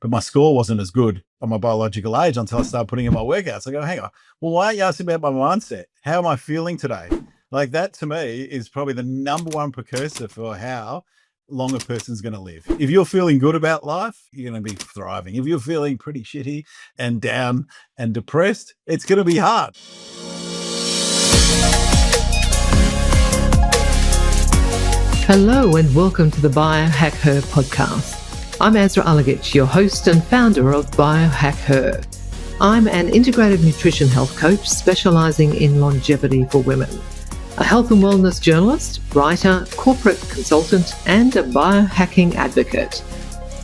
but my score wasn't as good on my biological age until I started putting in my workouts. I go, hang on, well, why aren't you asking about my mindset? How am I feeling today? Like that to me is probably the number one precursor for how long a person's going to live. If you're feeling good about life, you're going to be thriving. If you're feeling pretty shitty and down and depressed, it's going to be hard. Hello and welcome to the Biohacking podcast. I'm Azra, your host and founder of Biohacking. I'm an integrative nutrition health coach specializing in longevity for women, a health and wellness journalist, writer, corporate consultant, and a biohacking advocate.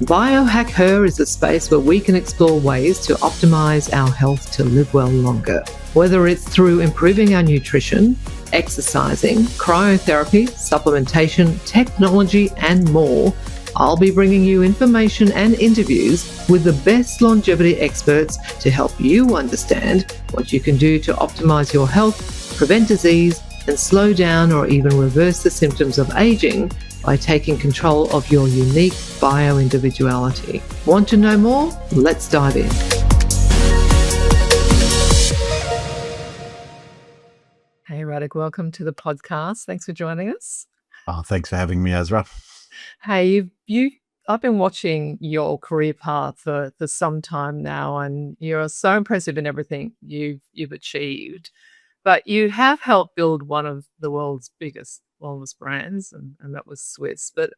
Biohack Her is a space where we can explore ways to optimize our health to live well longer. Whether it's through improving our nutrition, exercising, cryotherapy, supplementation, technology, and more, I'll be bringing you information and interviews with the best longevity experts to help you understand what you can do to optimize your health, prevent disease, and slow down or even reverse the symptoms of aging by taking control of your unique bio-individuality. Want to know more? Let's dive in. Hey, Radek, welcome to the podcast. Thanks for joining us. Oh, thanks for having me, Azra. Hey, I've been watching your career path for some time now, and you're so impressive in everything you've achieved. But you have helped build one of the world's biggest wellness brands, and that was Swisse. But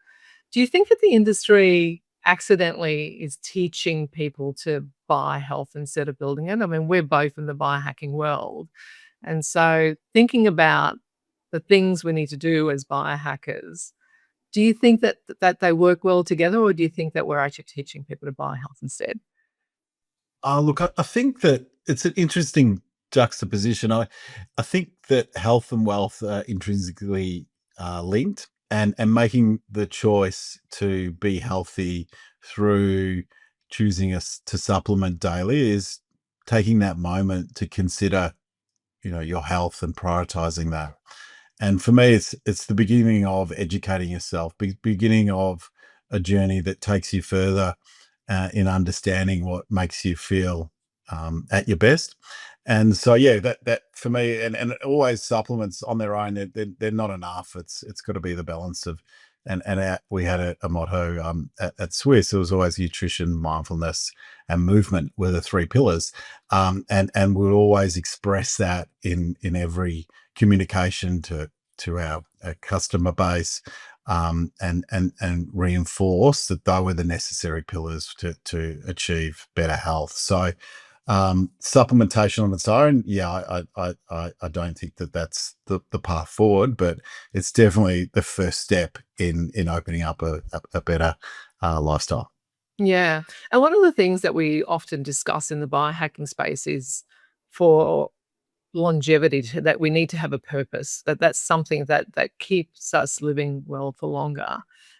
do you think that the industry accidentally is teaching people to buy health instead of building it? I mean, we're both in the biohacking world. And so thinking about the things we need to do as biohackers, do you think that they work well together, or do you think that we're actually teaching people to buy health instead? Look, I think that it's an interesting juxtaposition. I think that health and wealth are intrinsically linked, and making the choice to be healthy through choosing us to supplement daily is taking that moment to consider, your health and prioritizing that. And for me, it's the beginning of educating yourself, beginning of a journey that takes you further in understanding what makes you feel at your best. And so, yeah, that for me, and always supplements on their own, they're not enough. It's got to be the balance of, we had a motto at Swisse. It was always nutrition, mindfulness, and movement were the three pillars, and we'll always express that in every communication to our customer base, and reinforce that they were the necessary pillars to achieve better health. So supplementation on its own, yeah, I don't think that that's the path forward, but it's definitely the first step in opening up a better lifestyle. Yeah. And one of the things that we often discuss in the biohacking space is for longevity, that we need to have a purpose, that's something that keeps us living well for longer.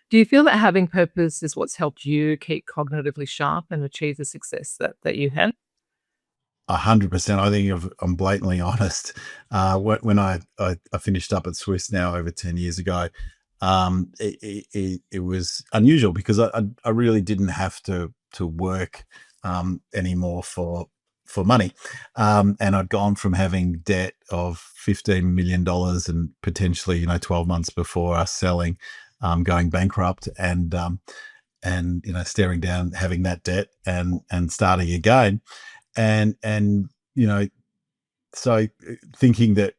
Do you feel that having purpose is what's helped you keep cognitively sharp and achieve the success that you had? 100%. I think I'm blatantly honest. When I finished up at Swisse now over 10 years ago, it was unusual because I really didn't have to work anymore for money. And I'd gone from having debt of $15 million and potentially, 12 months before us selling, going bankrupt, and staring down, having that debt and starting again. And so thinking that,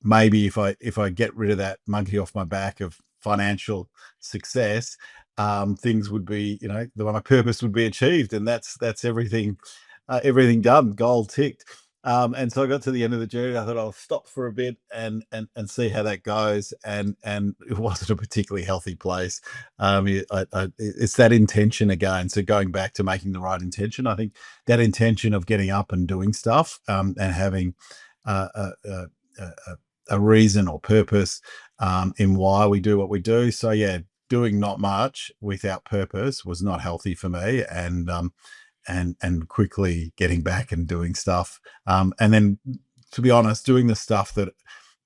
maybe if I get rid of that monkey off my back of financial success, things would be, my purpose would be achieved, and that's everything done, goal ticked. And so I got to the end of the journey. I thought I'll stop for a bit and see how that goes. And it wasn't a particularly healthy place. It's that intention again. So going back to making the right intention, I think that intention of getting up and doing stuff, and having a reason or purpose in why we do what we do. So yeah, doing not much without purpose was not healthy for me, and quickly getting back and doing stuff. And then, to be honest, doing the stuff that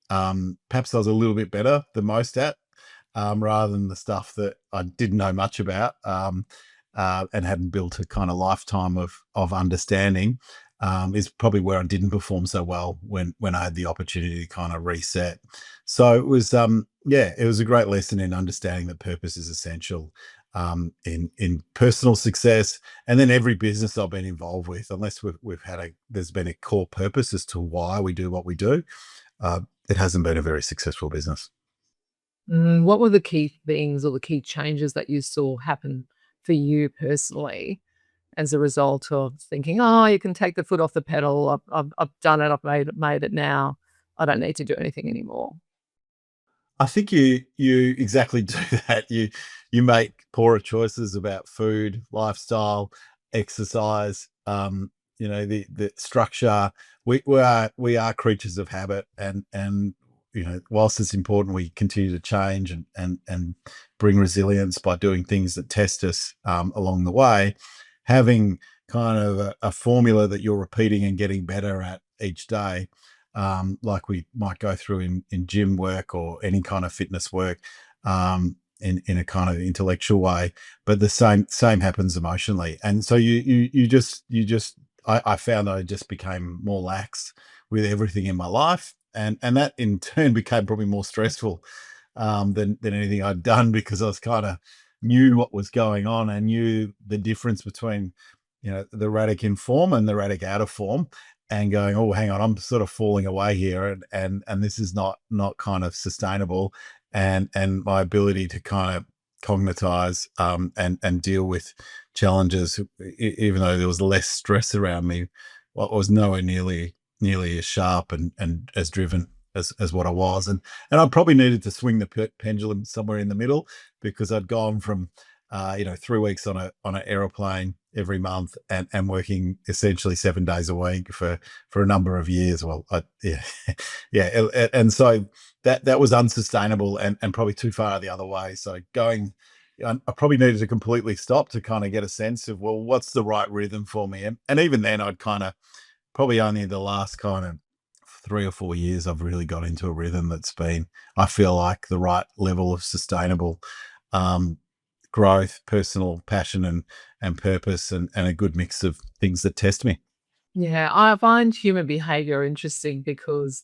perhaps I was a little bit better than most at, rather than the stuff that I didn't know much about. and hadn't built a kind of lifetime of understanding, is probably where I didn't perform so well when I had the opportunity to kind of reset. So it was, it was a great lesson in understanding that purpose is essential, in personal success, and then every business I've been involved with, unless there's been a core purpose as to why we do what we do, it hasn't been a very successful business. What were the key things or the key changes that you saw happen for you personally as a result of thinking, "Oh, you can take the foot off the pedal. I've done it. I've made it now. I don't need to do anything anymore." I think you exactly do that. You make poorer choices about food, lifestyle, exercise. The structure. We are creatures of habit, and whilst it's important we continue to change and bring resilience by doing things that test us, along the way. Having kind of a formula that you're repeating and getting better at each day, like we might go through in gym work or any kind of fitness work, in a kind of intellectual way, but the same happens emotionally. And so I found that I just became more lax with everything in my life, and that in turn became probably more stressful, than anything I'd done, because I was kind of knew what was going on and knew the difference between the Radek in form and the Radek out of form, and going, oh, hang on, I'm sort of falling away here, and this is not kind of sustainable, and my ability to kind of cognitize, and deal with challenges, even though there was less stress around me, what was nowhere nearly as sharp and as driven as what I was, and I probably needed to swing the pendulum somewhere in the middle, because I'd gone from 3 weeks on an aeroplane every month, and working essentially 7 days a week for a number of years. Well, yeah, yeah, and so that was unsustainable, and probably too far the other way. So I probably needed to completely stop to kind of get a sense of, well, what's the right rhythm for me, and even then, I'd kind of probably only the last kind of 3 or 4 years I've really got into a rhythm that's been, I feel like, the right level of sustainable, um, growth, personal passion, and purpose, and a good mix of things that test me. Yeah, I find human behavior interesting because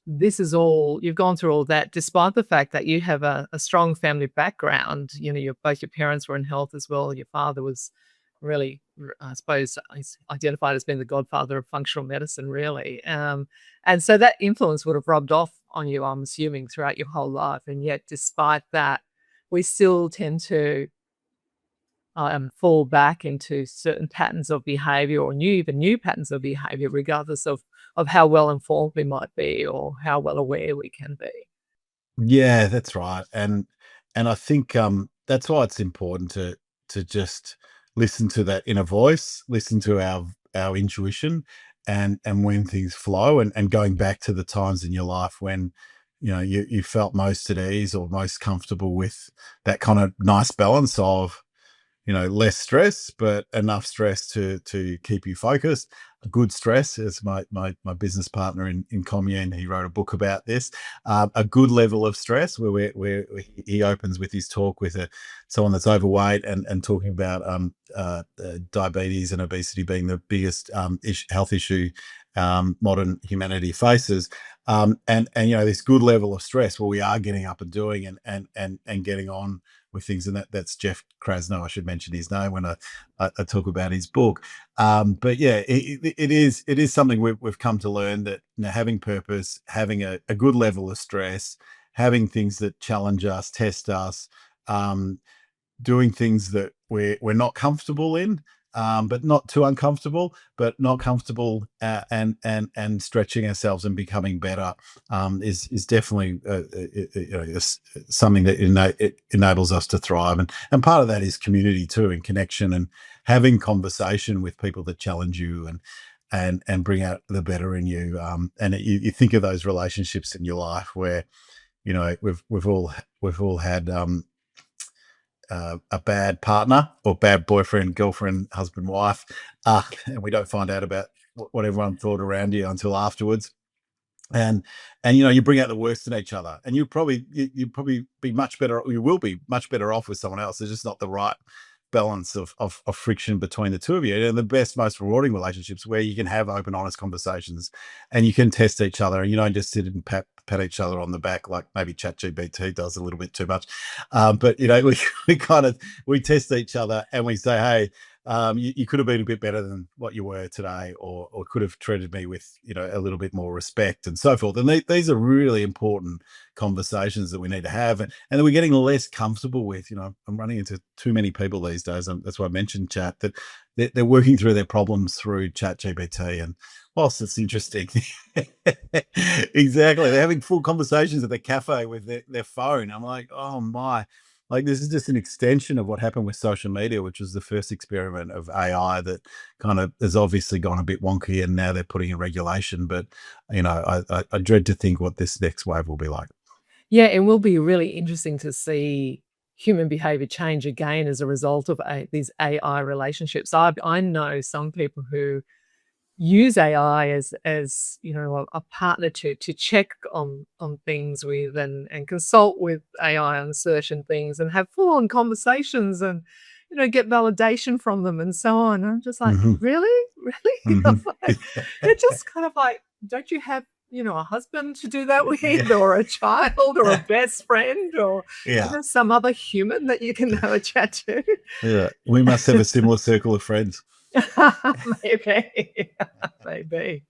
this is all you've gone through all that despite the fact that you have a strong family background. Both your parents were in health as well. Your father was really, I suppose, he's identified as being the godfather of functional medicine, really. And so that influence would have rubbed off on you, I'm assuming, throughout your whole life. And yet, despite that, we still tend to fall back into certain patterns of behavior, or new patterns of behavior, regardless of how well informed we might be or how well aware we can be. Yeah, that's right, and I think, that's why it's important to just listen to that inner voice, listen to our intuition, and when things flow, and going back to the times in your life when you felt most at ease or most comfortable with that kind of nice balance of less stress, but enough stress to keep you focused. A good stress, as my business partner in commune, he wrote a book about this. A good level of stress, where he opens with his talk with someone that's overweight, and talking about, diabetes and obesity being the biggest, health issue, modern humanity faces. And this good level of stress where we are getting up and doing, and getting on with things, and that's Jeff Krasno. I should mention his name when I talk about his book. But yeah, it is something we've come to learn, that having purpose, having a good level of stress, having things that challenge us, test us, um, doing things that we're not comfortable in, but not too uncomfortable, but not comfortable, and stretching ourselves and becoming better, is definitely, something that it enables us to thrive, and part of that is community too, and connection, and having conversation with people that challenge you, and bring out the better in you, and you think of those relationships in your life where we've all had, a bad partner, or bad boyfriend, girlfriend, husband, wife, and we don't find out about what everyone thought around you until afterwards. And you bring out the worst in each other, and you probably be much better. You will be much better off with someone else. It's just not the right balance of friction between the two of you. And the best, most rewarding relationships where you can have open, honest conversations and you can test each other and you don't just sit and pat each other on the back like maybe ChatGPT does a little bit too much. But we test each other and we say, hey, you could have been a bit better than what you were today, or could have treated me with, a little bit more respect and so forth. And these are really important conversations that we need to have, and that we're getting less comfortable with. I'm running into too many people these days, and that's why I mentioned chat, that they're working through their problems through ChatGPT. And whilst it's interesting, exactly, they're having full conversations at the cafe with their phone. I'm like, oh my. Like, this is just an extension of what happened with social media, which was the first experiment of AI that kind of has obviously gone a bit wonky, and now they're putting in regulation. But, I dread to think what this next wave will be like. Yeah, it will be really interesting to see human behavior change again as a result of these AI relationships. I know some people who use AI as a partner to check on things with, and consult with AI on certain things and have full on conversations, and get validation from them and so on. I'm just like, Hmm. really, really. I'm Hmm. like, it's just kind of like, don't you have a husband to do that with, Yeah. or a child, or a best friend, or Yeah. some other human that you can have a chat to? Yeah. We must have a similar circle of friends. Maybe. Maybe.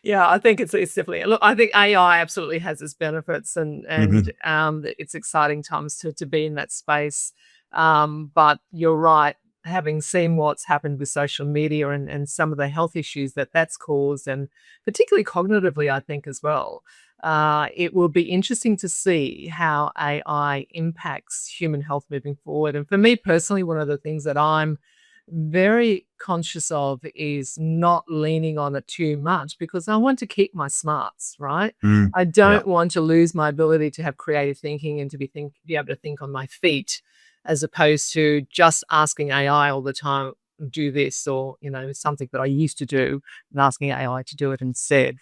Yeah, I think it's definitely, look, I think AI absolutely has its benefits, and Hmm. it's exciting times to be in that space. But you're right, having seen what's happened with social media, and some of the health issues that's caused, and particularly cognitively, I think, as well. It will be interesting to see how AI impacts human health moving forward. And for me personally, one of the things that I'm very conscious of is not leaning on it too much, because I want to keep my smarts, right? Mm. I Yeah. don't want to lose my ability to have creative thinking, and to be able to think on my feet, as opposed to just asking AI all the time, do this, or something that I used to do, and asking AI to do it instead.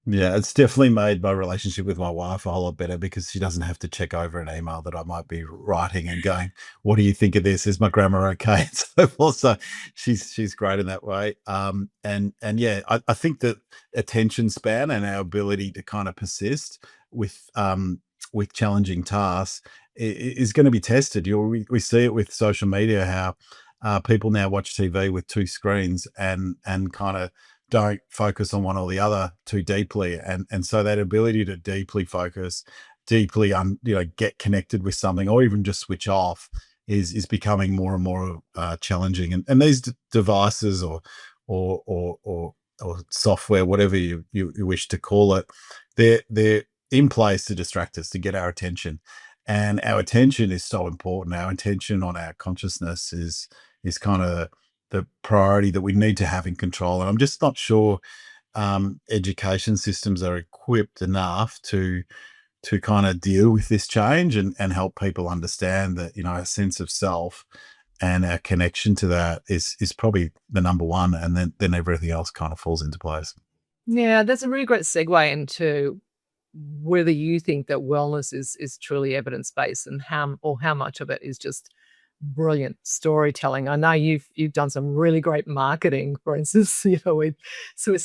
Yeah, it's definitely made my relationship with my wife a whole lot better, because she doesn't have to check over an email that I might be writing and going, "What do you think of this? Is my grammar okay?" And so forth. So she's great in that way. And yeah, I think that attention span and our ability to kind of persist with challenging tasks is going to be tested. We see it with social media, how people now watch TV with two screens, and kind of don't focus on one or the other too deeply. And so that ability to deeply focus, deeply get connected with something, or even just switch off, is becoming more and more challenging. And these devices, or or software, whatever you wish to call it, they're in place to distract us, to get our attention. And our attention is so important. Our attention on our consciousness is kind of the priority that we need to have in control. And I'm just not sure education systems are equipped enough to kind of deal with this change, and help people understand that, a sense of self and our connection to that is probably the number one, and then everything else kind of falls into place. Yeah, that's a really great segue into whether you think that wellness is truly evidence-based, and how much of it is just brilliant storytelling. I know you've done some really great marketing, for instance, with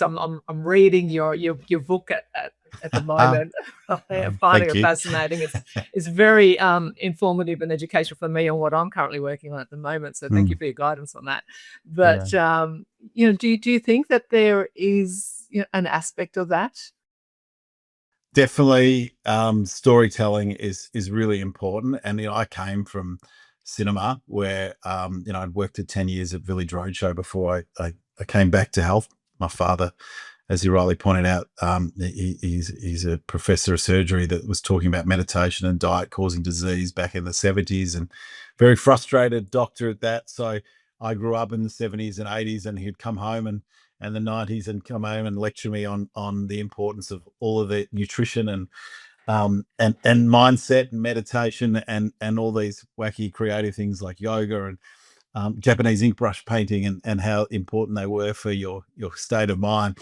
I'm reading your book at the moment. I'm finding Thank it you. fascinating. It's very informative and educational for me on what I'm currently working on at the moment. So thank you Mm, for your guidance on that. yeah. But do you think that there is an aspect of that? Definitely, storytelling is really important. And I came from cinema, where I'd worked at 10 years at Village Roadshow before I came back to health. My father, as you rightly pointed out, he's a professor of surgery that was talking about meditation and diet causing disease back in the 70s, and very frustrated doctor at that. So I grew up in the 70s and 80s, and he'd come home, and the 90s, and come home and lecture me on the importance of all of the nutrition, and mindset and meditation, and all these wacky creative things like yoga, and Japanese ink brush painting, and how important they were for your state of mind.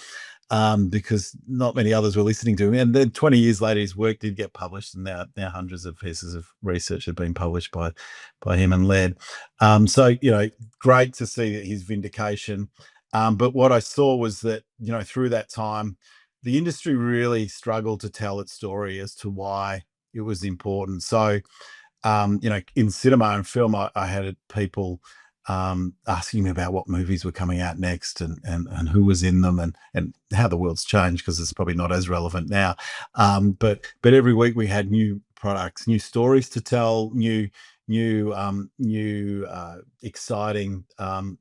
because not many others were listening to him. And then 20 years later, his work did get published, and now hundreds of pieces of research have been published by him and led. So, great to see his vindication. But what I saw was that, through that time, the industry really struggled to tell its story as to why it was important. So, in cinema and film, I had people asking me about what movies were coming out next, and who was in them, and how the world's changed, because it's probably not as relevant now. But every week we had new products, new stories to tell, new exciting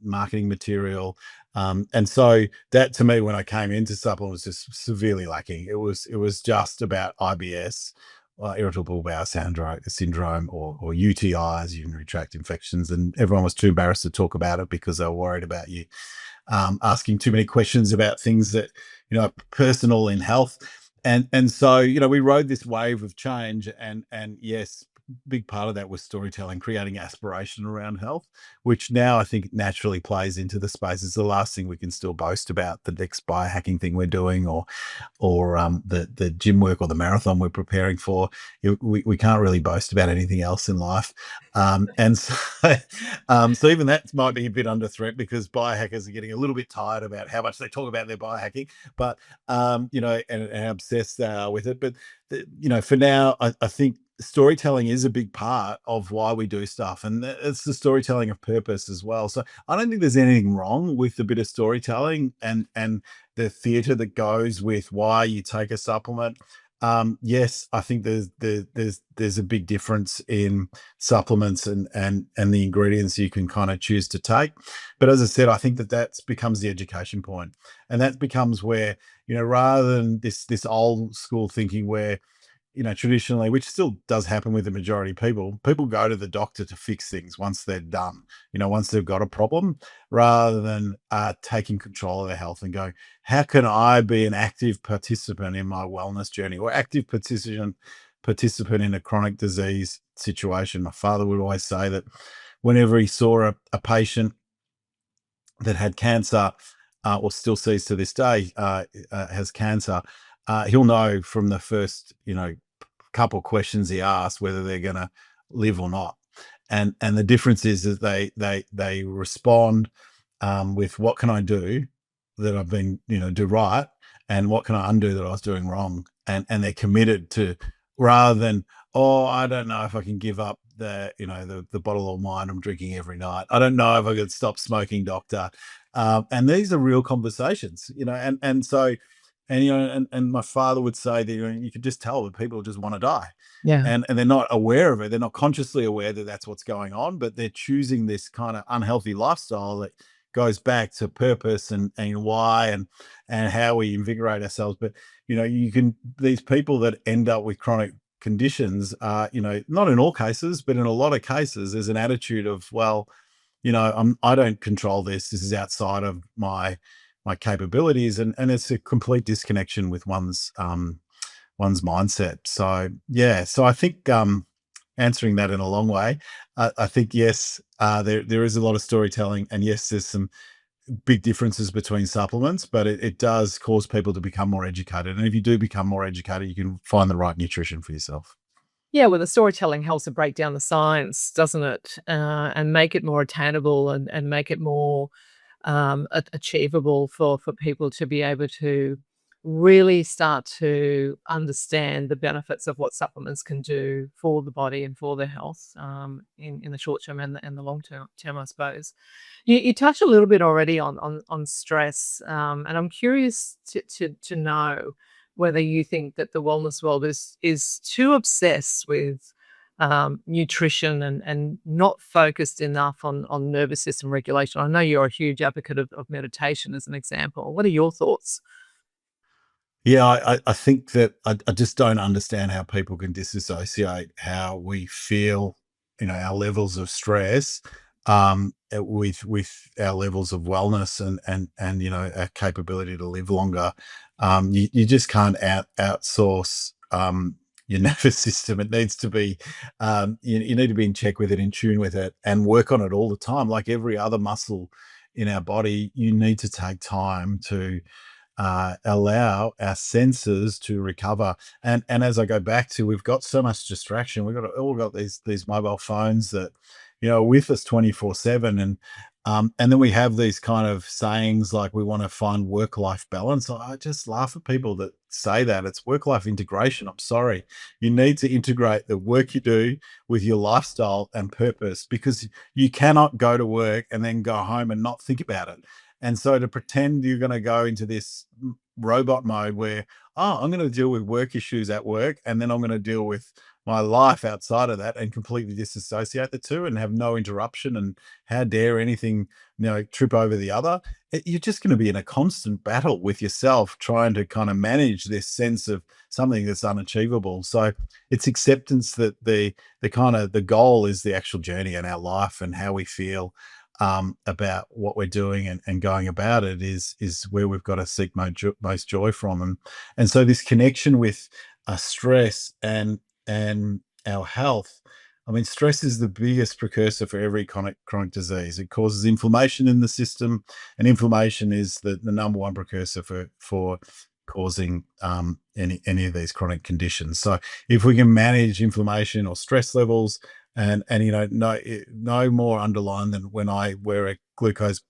marketing material. And so that, to me, when I came into supplement, was just severely lacking. It was just about IBS, irritable bowel syndrome, or UTIs, urinary tract infections, and everyone was too embarrassed to talk about it because they were worried about you asking too many questions about things that are personal in health. And so we rode this wave of change, and yes, big part of that was storytelling, creating aspiration around health, which now I think naturally plays into the space. It's the last thing we can still boast about, the next biohacking thing we're doing, or the gym work, or the marathon we're preparing for. We can't really boast about anything else in life. And so, so even that might be a bit under threat, because biohackers are getting a little bit tired about how much they talk about their biohacking, but and how obsessed they are with it. But for now, I think storytelling is a big part of why we do stuff, and it's the storytelling of purpose as well. So I don't think there's anything wrong with a bit of storytelling, and the theatre that goes with why you take a supplement. Yes, I think there's a big difference in supplements and the ingredients you can kind of choose to take. But as I said, I think that becomes the education point, and that becomes where, rather than this old school thinking where, traditionally, which still does happen with the majority of people go to the doctor to fix things once they're done, once they've got a problem, rather than taking control of their health and going, how can I be an active participant in my wellness journey, or active participant in a chronic disease situation? My father would always say that whenever he saw a patient that had cancer, or still sees to this day, has cancer, he'll know from the first, couple questions he asks whether they're going to live or not. And the difference is that they respond with, what can I do that I've been, do right, and what can I undo that I was doing wrong? And they're committed to, rather than, oh, I don't know if I can give up the bottle of wine I'm drinking every night. I don't know if I could stop smoking, doctor. And these are real conversations, and so, and my father would say that, you could just tell that people just want to die. Yeah. And they're not aware of it. They're not consciously aware that that's what's going on, but they're choosing this kind of unhealthy lifestyle that goes back to purpose, and why, and how we invigorate ourselves. But, these people that end up with chronic conditions, not in all cases, but in a lot of cases, there's an attitude of, well, I don't control this. This is outside of my capabilities, and it's a complete disconnection with one's mindset. So yeah, so I think, answering that in a long way, I think, yes, there is a lot of storytelling, and yes, there's some big differences between supplements, but it does cause people to become more educated. And if you do become more educated, you can find the right nutrition for yourself. Yeah, well, the storytelling helps to break down the science, doesn't it? And make it more attainable, and make it more achievable for people to be able to really start to understand the benefits of what supplements can do for the body and for their health, in the short term and the long term, I suppose. You touched a little bit already on stress, and I'm curious to know whether you think that the wellness world is too obsessed with nutrition, and not focused enough on nervous system regulation. I know you're a huge advocate of meditation as an example. What are your thoughts? Yeah, I think that I just don't understand how people can disassociate how we feel, our levels of stress, with our levels of wellness, and our capability to live longer. You just can't outsource your nervous system. It needs to be, you need to be in check with it, in tune with it, and work on it all the time. Like every other muscle in our body, you need to take time to allow our senses to recover. And as I go back to, we've got so much distraction. We've all got these mobile phones that, are with us 24/7. And then we have these kind of sayings like we want to find work-life balance. I just laugh at people that say that. It's work-life integration. I'm sorry. You need to integrate the work you do with your lifestyle and purpose, because you cannot go to work and then go home and not think about it. And so to pretend you're going to go into this robot mode where, oh, I'm going to deal with work issues at work, and then I'm going to deal with my life outside of that and completely disassociate the two and have no interruption, and how dare anything, trip over the other. You're just going to be in a constant battle with yourself, trying to kind of manage this sense of something that's unachievable. So it's acceptance that the goal is the actual journey in our life, and how we feel about what we're doing and going about it is where we've got to seek most joy from. And so this connection with stress and our health. I mean, stress is the biggest precursor for every chronic disease. It causes inflammation in the system, and inflammation is the number one precursor for causing any of these chronic conditions. So if we can manage inflammation or stress levels, and no more underlined than when I wear a glucose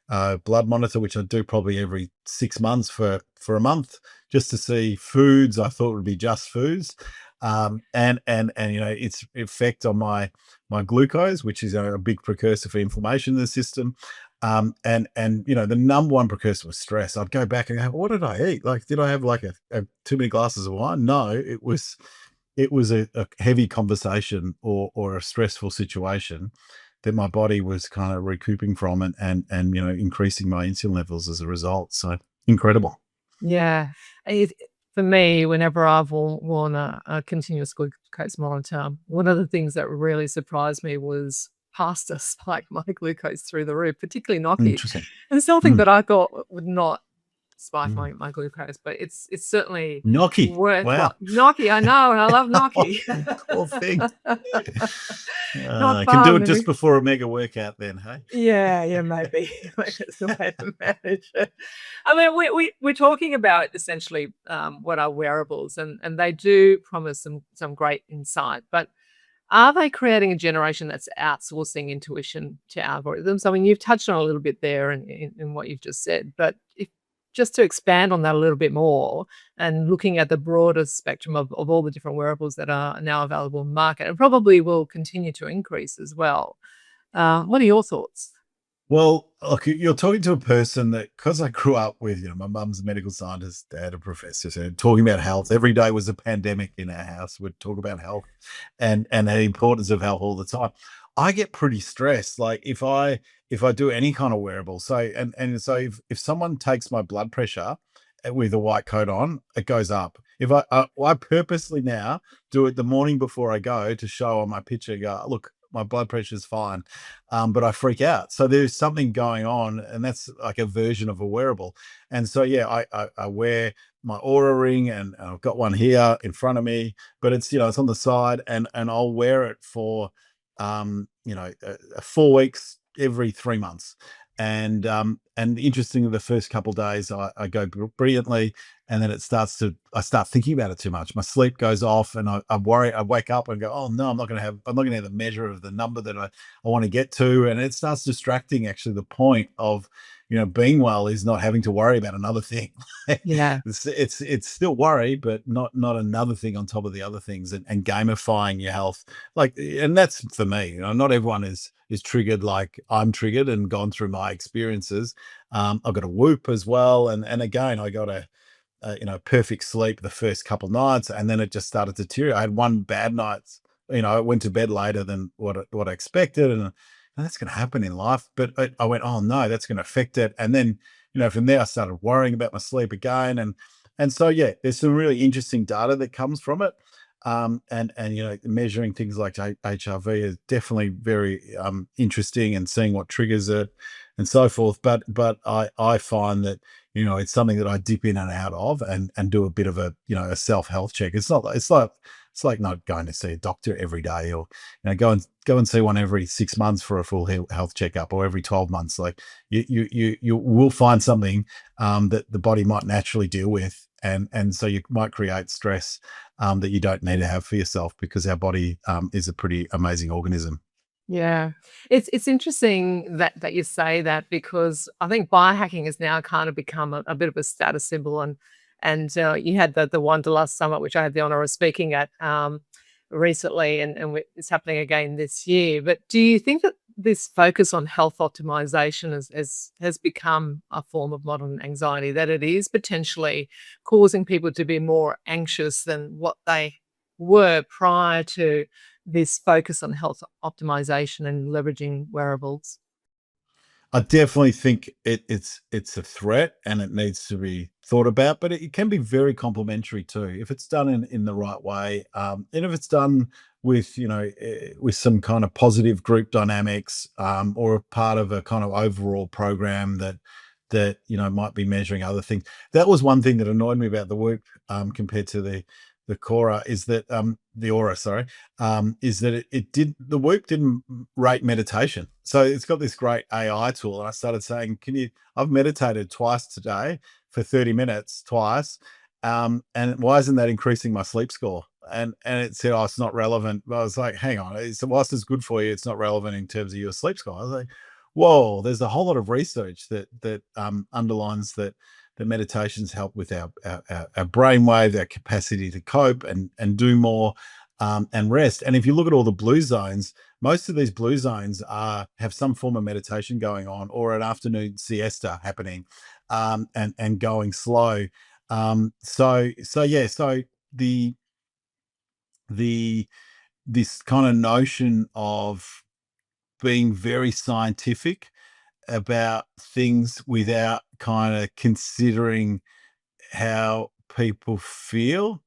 blood monitor, which I do probably every 6 months for a month, just to see foods I thought would be just foods, and its effect on my glucose, which is a big precursor for inflammation in the system. And the number one precursor was stress. I'd go back and go, what did I eat? Like, did I have like a too many glasses of wine? No, it was a heavy conversation or a stressful situation that my body was kind of recouping from, and increasing my insulin levels as a result. So incredible. Yeah. For me, whenever I've worn a continuous glucose monitor, one of the things that really surprised me was pasta spiked my glucose through the roof, particularly gnocchi. Interesting. And something Mm. that I thought would not spike Mm. my glucose, but it's certainly Gnocchi. worthwhile. Wow. Gnocchi, I know, and I love gnocchi. Cool thing. Not I can do far, it just maybe. before a mega workout then, hey? Yeah, maybe. Maybe it's the way to manage it. I mean, we're talking about essentially what are wearables, and they do promise some great insight, but are they creating a generation that's outsourcing intuition to algorithms? I mean, you've touched on a little bit there in what you've just said, but if just to expand on that a little bit more, and looking at the broader spectrum of all the different wearables that are now available in the market, and probably will continue to increase as well. What are your thoughts? Well, look, you're talking to a person that, because I grew up with, my mum's a medical scientist, dad a professor, so talking about health every day was a pandemic in our house. We'd talk about health and the importance of health all the time. I get pretty stressed, like if I do any kind of wearable. So so if someone takes my blood pressure with a white coat on, it goes up. If I purposely now do it the morning before I go to show on my picture, go, look, my blood pressure is fine, but I freak out. So there's something going on, and that's like a version of a wearable. And so yeah, I wear my Aura ring, and I've got one here in front of me, but it's it's on the side, and I'll wear it for 4 weeks every 3 months. And interestingly, the first couple of days I go brilliantly, and then I start thinking about it too much. My sleep goes off, and I worry. I wake up and go, oh no, I'm not going to have the measure of the number that I want to get to, and it starts distracting. Actually, the point of being well is not having to worry about another thing. Yeah. It's still worry, but not another thing on top of the other things, and gamifying your health. Like, and that's for me. Not everyone is triggered like I'm triggered and gone through my experiences. I've got a Whoop as well, and again I got a perfect sleep the first couple nights, and then it just started to deteriorate. I had one bad night. I went to bed later than what I expected, and that's going to happen in life. But I went, oh no, that's going to affect it. And then from there I started worrying about my sleep again, and so yeah, there's some really interesting data that comes from it. And measuring things like HRV is definitely very interesting, and seeing what triggers it and so forth. But I find that it's something that I dip in and out of, and do a bit of a a self health check. It's not It's like not going to see a doctor every day, or go and see one every 6 months for a full health checkup, or every 12 months. Like you will find something that the body might naturally deal with, and so you might create stress that you don't need to have for yourself, because our body is a pretty amazing organism. Yeah. It's interesting that you say that because I think biohacking has now kind of become a bit of a status symbol and you had the Wanderlust Summit, which I had the honor of speaking at recently and it's happening again this year. But do you think that this focus on health optimization has become a form of modern anxiety, that it is potentially causing people to be more anxious than what they were prior to this focus on health optimization and leveraging wearables? I definitely think it's a threat and it needs to be thought about, but it can be very complementary too if it's done in the right way, and if it's done with with some kind of positive group dynamics, or a part of a kind of overall program that might be measuring other things. That was one thing that annoyed me about the Whoop, compared to the Cora, is that the Aura, sorry, is that it did the Whoop didn't rate meditation. So it's got this great AI tool, and I started saying, "Can you? I've meditated twice today for 30 minutes, twice, and why isn't that increasing my sleep score?" And it said, "Oh, it's not relevant." But I was like, "Hang on, whilst it's good for you, it's not relevant in terms of your sleep score." I was like, "Whoa!" There's a whole lot of research that underlines that meditations help with our brainwave, our capacity to cope and do more, and rest. And if you look at all the blue zones, most of these blue zones have some form of meditation going on, or an afternoon siesta happening, and going slow. So the the this kind of notion of being very scientific about things without kind of considering how people feel.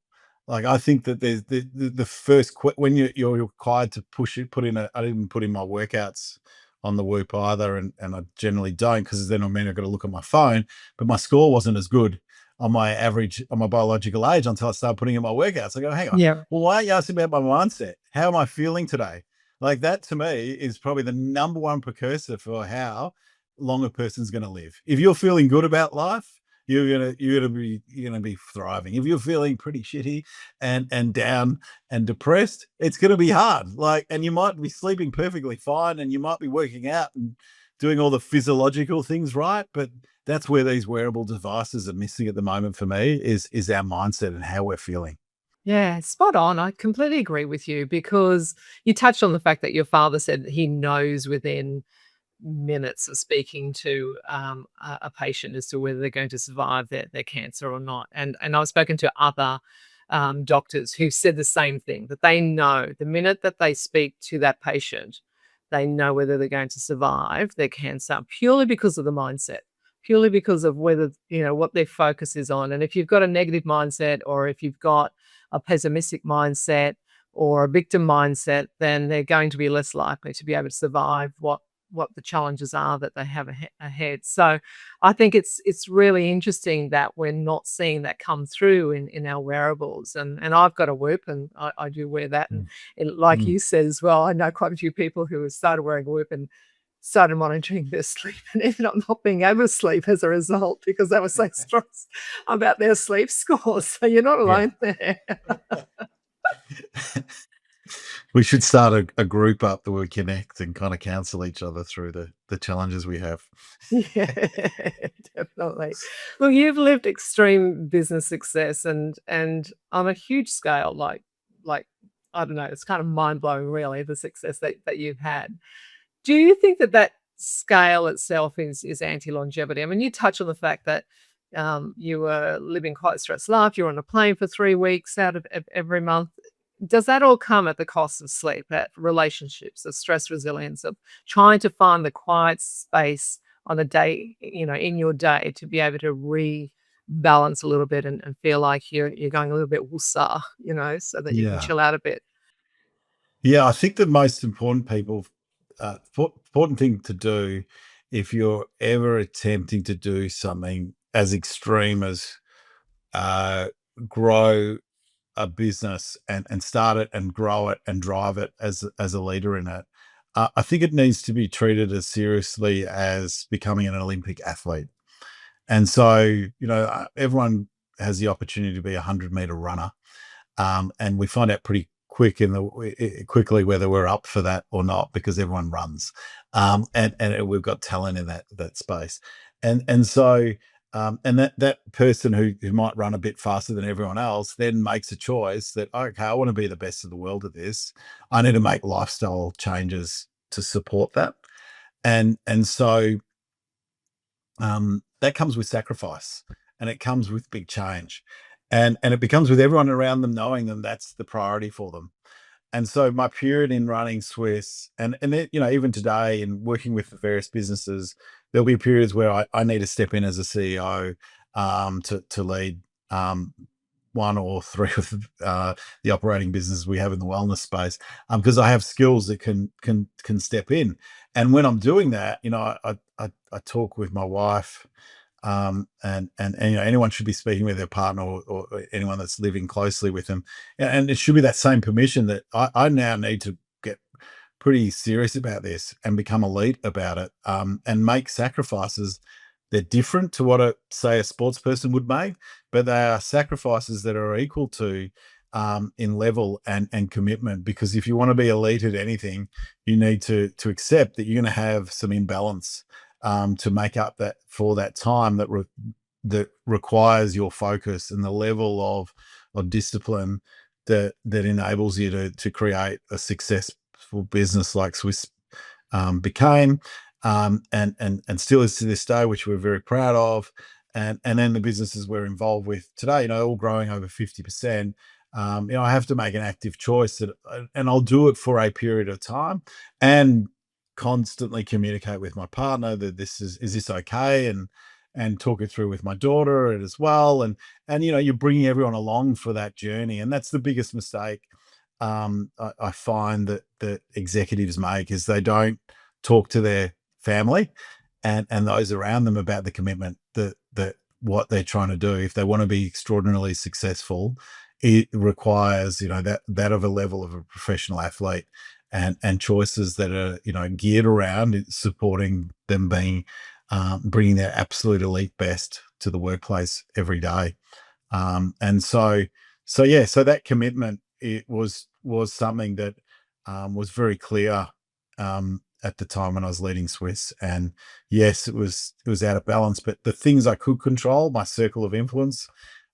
Like, I think that there's the first when you're required to put in a I didn't put in my workouts on the Whoop either, and I generally don't, because then I mean I've got to look at my phone, but my score wasn't as good on my biological age until I started putting in my workouts. I go, hang on, Yeah. well, why aren't you asking about my mindset? How am I feeling today? Like, that to me is probably the number one precursor for how long a person's going to live. If you're feeling good about life, you're gonna be thriving. If you're feeling pretty shitty and down and depressed, it's gonna be hard. Like, and you might be sleeping perfectly fine, and you might be working out and doing all the physiological things right, but that's where these wearable devices are missing at the moment for me, is our mindset and how we're feeling. Yeah, spot on. I completely agree with you because you touched on the fact that your father said that he knows within minutes of speaking to a patient as to whether they're going to survive their cancer or not. And I've spoken to other doctors who said the same thing, that they know the minute that they speak to that patient, they know whether they're going to survive their cancer purely because of the mindset, purely because of whether, what their focus is on. And if you've got a negative mindset, or if you've got a pessimistic mindset or a victim mindset, then they're going to be less likely to be able to survive what the challenges are that they have ahead. So I think it's really interesting that we're not seeing that come through in our wearables. And I've got a Whoop and I do wear that. And Mm, like mm, you said as well, I know quite a few people who have started wearing a Whoop and started monitoring their sleep and even not being able to sleep as a result because they were so stressed about their sleep scores. So you're not yeah. alone there. We should start a group up that we connect and kind of counsel each other through the challenges we have. Yeah, definitely. Well, you've lived extreme business success and on a huge scale, like I don't know, it's kind of mind blowing, really, the success that you've had. Do you think that that scale itself is anti longevity? I mean, you touch on the fact that you were living quite a stressed life. You're on a plane for 3 weeks out of every month. Does that all come at the cost of sleep, at relationships, of stress resilience, of trying to find the quiet space on a day, in your day to be able to rebalance a little bit and feel like you're going a little bit woosah, so that you can Yeah. chill out a bit? Yeah, I think the most important thing to do, if you're ever attempting to do something as extreme as uh, grow a business and start it and grow it and drive it as a leader in it, I think it needs to be treated as seriously as becoming an Olympic athlete. And so, everyone has the opportunity to be a 100-meter runner, and we find out pretty quickly whether we're up for that or not, because everyone runs, and we've got talent in that space, and so. And that person who might run a bit faster than everyone else then makes a choice that, okay, I want to be the best of the world at this. I need to make lifestyle changes to support that, and so that comes with sacrifice, and it comes with big change, and it becomes with everyone around them knowing them that's the priority for them. And so my period in running Swisse, and it, even today in working with the various businesses, there'll be periods where I need to step in as a CEO, to lead one or three of the operating businesses we have in the wellness space, because I have skills that can step in. And when I'm doing that, I talk with my wife, and anyone should be speaking with their partner, or anyone that's living closely with them, and it should be that same permission that I now need to get pretty serious about this and become elite about it, and make sacrifices. They're different to what say a sports person would make, but they are sacrifices that are equal to, in level and commitment. Because if you want to be elite at anything, you need to accept that you're going to have some imbalance, to make up that for that time that requires your focus and the level of discipline that enables you to create a successful business like Swisse became, and still is to this day, which we're very proud of. And then the businesses we're involved with today, all growing over 50%. I have to make an active choice and I'll do it for a period of time, and constantly communicate with my partner that is this okay, and talk it through with my daughter as well. And you're bringing everyone along for that journey. And that's the biggest mistake, I find that executives make, is they don't talk to their family and those around them about the commitment that what they're trying to do. If they want to be extraordinarily successful, it requires that of a level of a professional athlete, and choices that are geared around supporting them being, bringing their absolute elite best to the workplace every day. And so that commitment, it was something that was very clear at the time when I was leading Swisse. And yes, it was out of balance, but the things I could control, my circle of influence,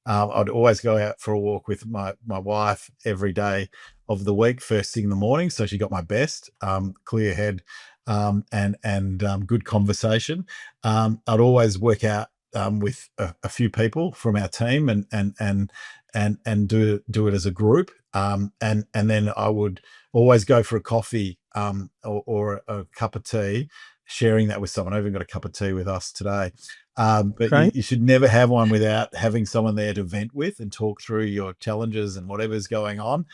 I'd always go out for a walk with my wife every day of the week, first thing in the morning. So she got my best, clear head, and good conversation. I'd always work out with a few people from our team, and do it as a group. And then I would always go for a coffee, or a cup of tea, sharing that with someone. I even got a cup of tea with us today. But you should never have one without having someone there to vent with and talk through your challenges and whatever's going on.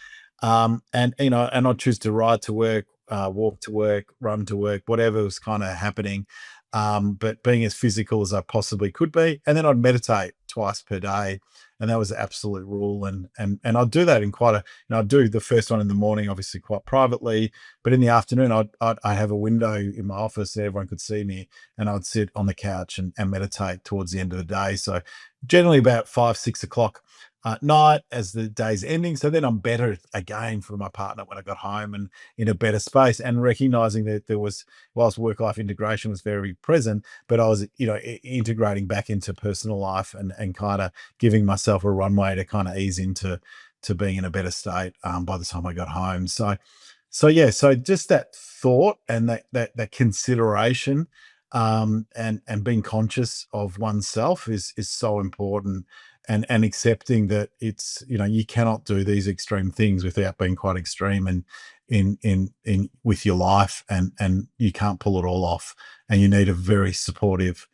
And I'd choose to ride to work, walk to work, run to work, whatever was kind of happening. But being as physical as I possibly could be. And then I'd meditate twice per day. And that was the absolute rule. And I'd do that in quite I'd do the first one in the morning, obviously quite privately, but in the afternoon, I'd have a window in my office that everyone could see me, and I'd sit on the couch and meditate towards the end of the day. So generally about 5-6 o'clock at night as the day's ending. So then I'm better again for my partner when I got home, and in a better space, and recognizing that there was, whilst work-life integration was very present, but I was, integrating back into personal life, and kind of giving myself a runway to kind of ease into being in a better state by the time I got home. So just that thought and that consideration, and being conscious of oneself is so important, and accepting that it's, you cannot do these extreme things without being quite extreme in with your life, and you can't pull it all off, and you need a very supportive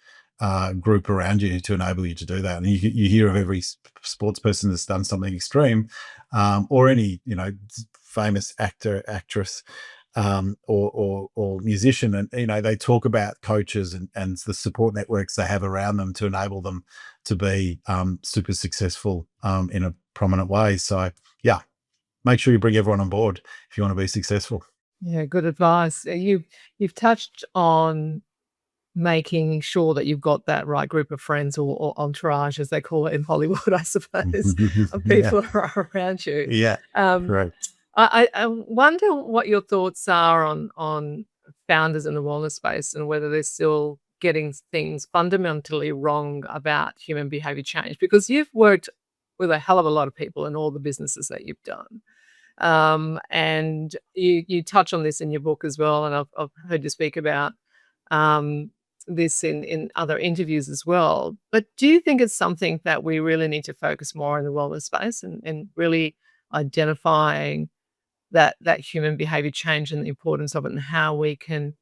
group around you to enable you to do that. And you hear of every sports person that's done something extreme, or any famous actor, actress, or musician, and they talk about coaches and the support networks they have around them to enable them to be super successful in a prominent way. So yeah, make sure you bring everyone on board if you want to be successful. Yeah, good advice. You've touched on making sure that you've got that right group of friends or entourage, as they call it in Hollywood, I suppose, of Yeah, people who are around you. yeah, Um, correct. I wonder what your thoughts are on founders in the wellness space and whether they're still getting things fundamentally wrong about human behavior change, because you've worked with a hell of a lot of people in all the businesses that you've done. And you touch on this in your book as well, and I've heard you speak about um, this in other interviews as well. But do you think it's something that we really need to focus more in the wellness space and really identifying that human behavior change and the importance of it and how we can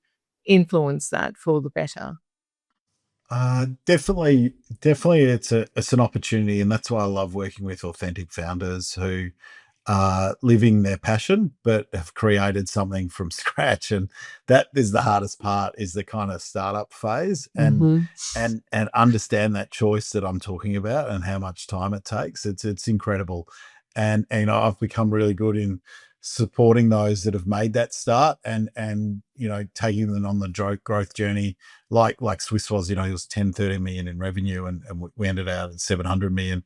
influence that for the better? Definitely, it's an opportunity, and that's why I love working with authentic founders who are living their passion, but have created something from scratch. And that is the hardest part, is the kind of startup phase, and Mhm. and understand that choice that I'm talking about and how much time it takes. It's incredible, and you know, I've become really good in supporting those that have made that start, and you know, taking them on the growth journey, like Swisse was. You know, he was 10, 13 million in revenue, and we ended out at 700 million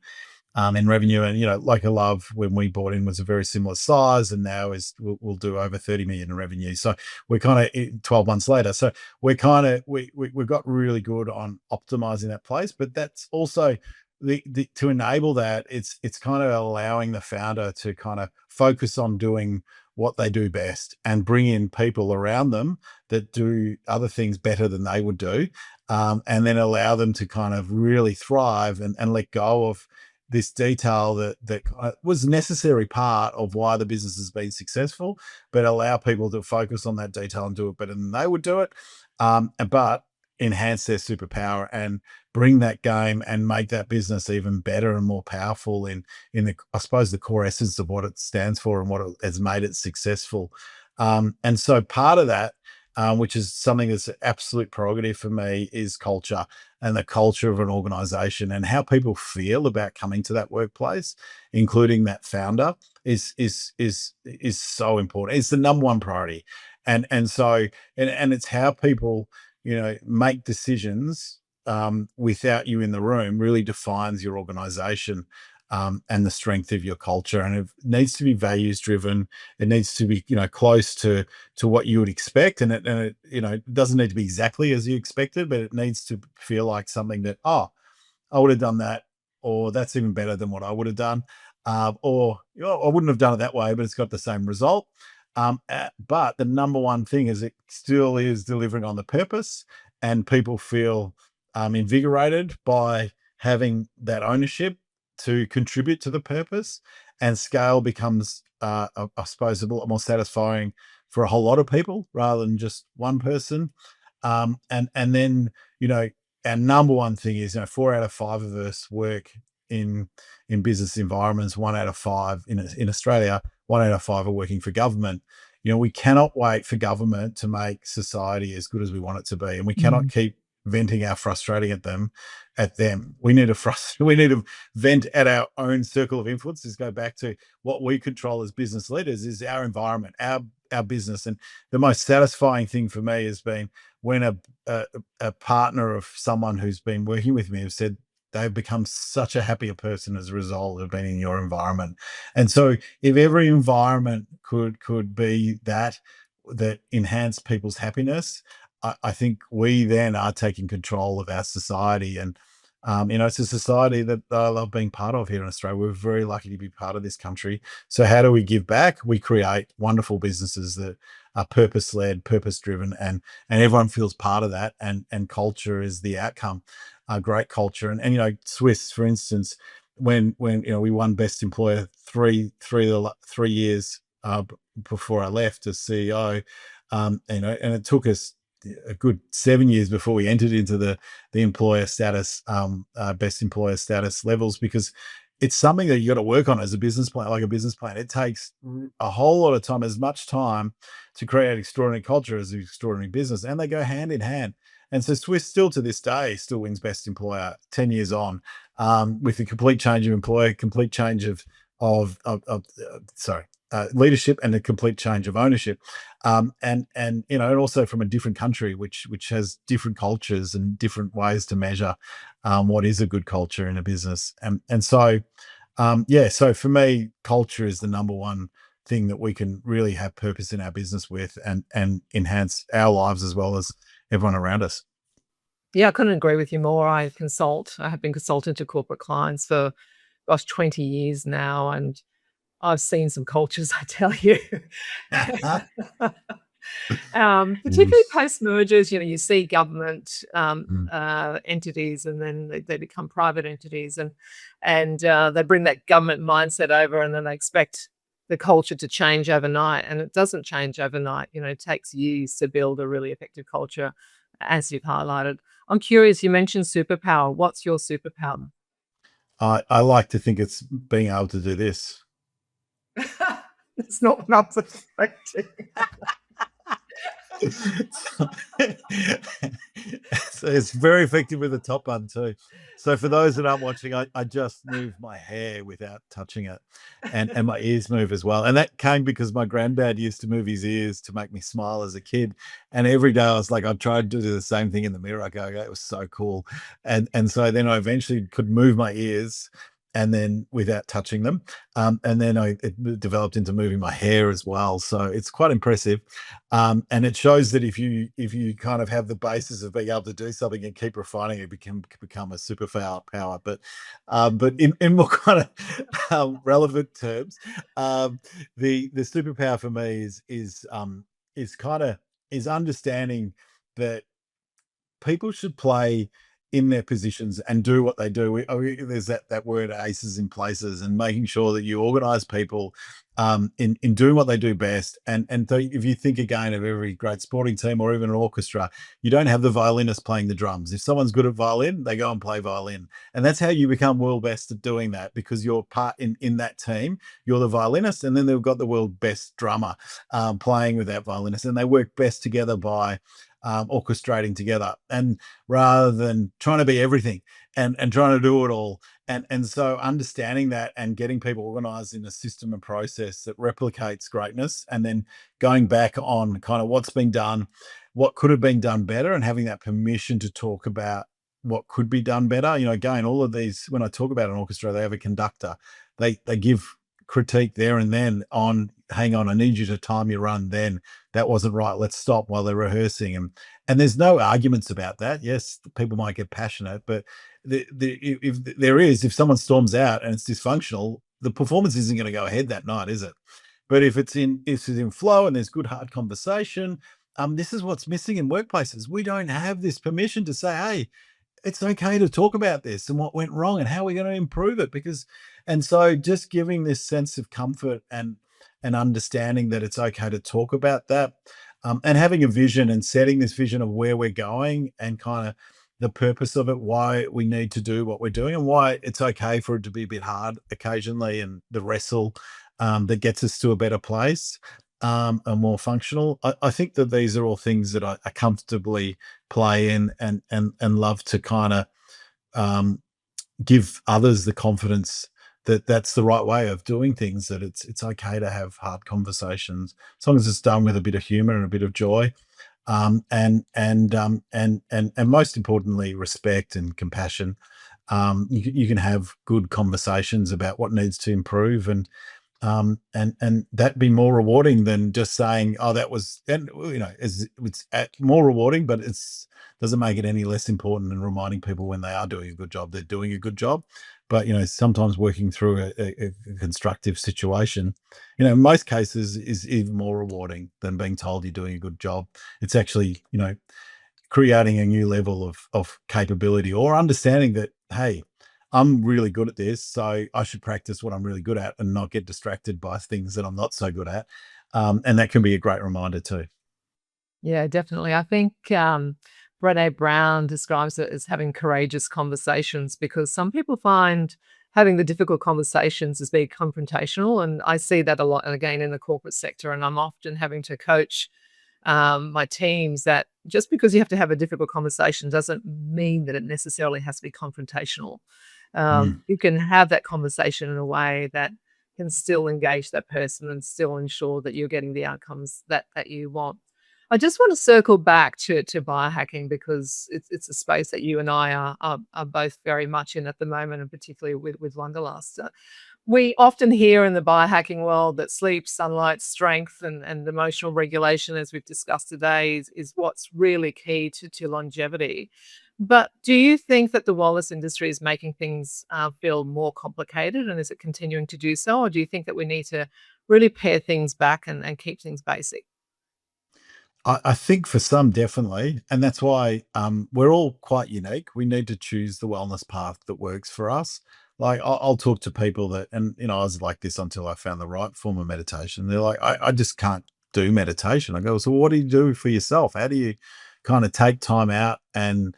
in revenue. And, you know, like a love, when we bought in, was a very similar size, and now we'll do over 30 million in revenue. So we're kind of 12 months later. So we're kind of, we've got really good on optimizing that place, but that's also to enable that, it's kind of allowing the founder to kind of focus on doing what they do best and bring in people around them that do other things better than they would do. And then allow them to kind of really thrive, and let go of this detail that was a necessary part of why the business has been successful, but allow people to focus on that detail and do it better than they would do it, but enhance their superpower and bring that game and make that business even better and more powerful in the, I suppose, the core essence of what it stands for and what it has made it successful. And so part of that, which is something that's an absolute prerogative for me, is culture, and the culture of an organization, and how people feel about coming to that workplace, including that founder, is so important. It's the number one priority. And so, and it's how people, you know, make decisions without you in the room, really defines your organization, and the strength of your culture. And it needs to be values driven. It needs to be, you know, close to what you would expect, and it, you know, it doesn't need to be exactly as you expected, but it needs to feel like something that, oh, I would have done that, or that's even better than what I would have done, or, you know, I wouldn't have done it that way, but it's got the same result. But the number one thing is, it still is delivering on the purpose, and people feel invigorated by having that ownership to contribute to the purpose, and scale becomes, I suppose, a lot more satisfying for a whole lot of people rather than just one person. And then, you know, our number one thing is, you know, 4 out of 5 of us work in business environments. 1 out of 5 in Australia, 1 out of 5 are working for government. You know, we cannot wait for government to make society as good as we want it to be, and we cannot Mm. keep venting our frustrating at them. We need to we need to vent at our own circle of influence. Just go back to what we control as business leaders, is our environment, our business. And the most satisfying thing for me has been when a partner of someone who's been working with me have said they've become such a happier person as a result of being in your environment. And so, if every environment could be that enhance people's happiness, I think we then are taking control of our society. And you know, it's a society that I love being part of here in Australia. We're very lucky to be part of this country. So how do we give back? We create wonderful businesses that are purpose led, purpose driven, and everyone feels part of that. And culture is the outcome. Great culture, and you know, Swiss, for instance, when you know, we won best employer 3 years before I left as CEO. You know, and it took us a good 7 years before we entered into the employer status, best employer status levels, because it's something that you got to work on as a business plan. Like a business plan, it takes a whole lot of time, as much time to create extraordinary culture as extraordinary business, and they go hand in hand. And so Swiss still to this day still wins best employer 10 years on, with a complete change of employer, complete change of leadership, and a complete change of ownership, and and also from a different country, which has different cultures and different ways to measure what is a good culture in a business, and so yeah, so for me, culture is the number one thing that we can really have purpose in our business with, and enhance our lives as well as everyone around us. Yeah, I couldn't agree with you more. I consult. I have been consulting to corporate clients for, gosh, 20 years now, and I've seen some cultures, I tell you. Particularly Yes. post mergers, you see government Mm. entities, and then they become private entities, and they bring that government mindset over, and then they expect the culture to change overnight, and it doesn't change overnight. It takes years to build a really effective culture, as you've highlighted. I'm curious. You mentioned superpower. What's your superpower? I like to think it's being able to do this. That's not what I was expecting. So it's very effective with the top button too. So for those that aren't watching, I just move my hair without touching it, and my ears move as well. And that came because my granddad used to move his ears to make me smile as a kid. And every day I was like, I tried to do the same thing in the mirror. I go, it was so cool. And so then I eventually could move my ears and then without touching them. And then it developed into moving my hair as well. So it's quite impressive. And it shows that if you kind of have the basis of being able to do something and keep refining it, can become a superpower power. But in more kind of relevant terms, the superpower for me is kind of is understanding that people should play in their positions and do what they do. There's that word aces in places, and making sure that you organize people in doing what they do best. And so if you think again of every great sporting team or even an orchestra, you don't have the violinist playing the drums. If someone's good at violin, they go and play violin. And that's how you become world best at doing that, because you're part in that team. You're the violinist, and then they've got the world best drummer playing with that violinist, and they work best together by orchestrating together, and rather than trying to be everything and trying to do it all. And so understanding that and getting people organized in a system and process that replicates greatness, and then going back on kind of what's been done, what could have been done better, and having that permission to talk about what could be done better. Again, all of these, when I talk about an orchestra, they have a conductor. They give critique there and then on, hang on, I need you to time your run then. That wasn't right. Let's stop while they're rehearsing. And there's no arguments about that. Yes, people might get passionate, but if someone storms out and it's dysfunctional, the performance isn't going to go ahead that night, is it? But if it's in flow and there's good hard conversation, this is what's missing in workplaces. We don't have this permission to say, hey, it's okay to talk about this and what went wrong and how we're going to improve it. And so just giving this sense of comfort and understanding that it's okay to talk about that, and having a vision and setting this vision of where we're going and kind of the purpose of it, why we need to do what we're doing, and why it's okay for it to be a bit hard occasionally, and the wrestle that gets us to a better place, and more functional. I think that these are all things that I comfortably play in, and love to kind of um, give others the confidence that that's the right way of doing things, that it's okay to have hard conversations as long as it's done with a bit of humor and a bit of joy, and most importantly, respect and compassion. You can have good conversations about what needs to improve, and that be more rewarding than just saying, oh, that was, and it's more rewarding, but it's doesn't make it any less important, and reminding people when they are doing a good job, they're doing a good job. But sometimes working through a constructive situation, in most cases, is even more rewarding than being told you're doing a good job. It's actually, creating a new level of capability, or understanding that, hey, I'm really good at this, so I should practice what I'm really good at and not get distracted by things that I'm not so good at. And that can be a great reminder too. Yeah, definitely. I think Brené Brown describes it as having courageous conversations, because some people find having the difficult conversations as being confrontational. And I see that a lot, and again, in the corporate sector. And I'm often having to coach my teams that just because you have to have a difficult conversation doesn't mean that it necessarily has to be confrontational. Mm. You can have that conversation in a way that can still engage that person and still ensure that you're getting the outcomes that you want. I just want to circle back to biohacking because it's a space that you and I are both very much in at the moment, and particularly with Wonderlust. We often hear in the biohacking world that sleep, sunlight, strength, and emotional regulation, as we've discussed today, is what's really key to longevity. But do you think that the wellness industry is making things feel more complicated, and is it continuing to do so? Or do you think that we need to really pare things back and keep things basic? I think for some, definitely. And that's why we're all quite unique. We need to choose the wellness path that works for us. Like, I'll talk to people that, and, I was like this until I found the right form of meditation. They're like, I just can't do meditation. I go, so what do you do for yourself? How do you kind of take time out and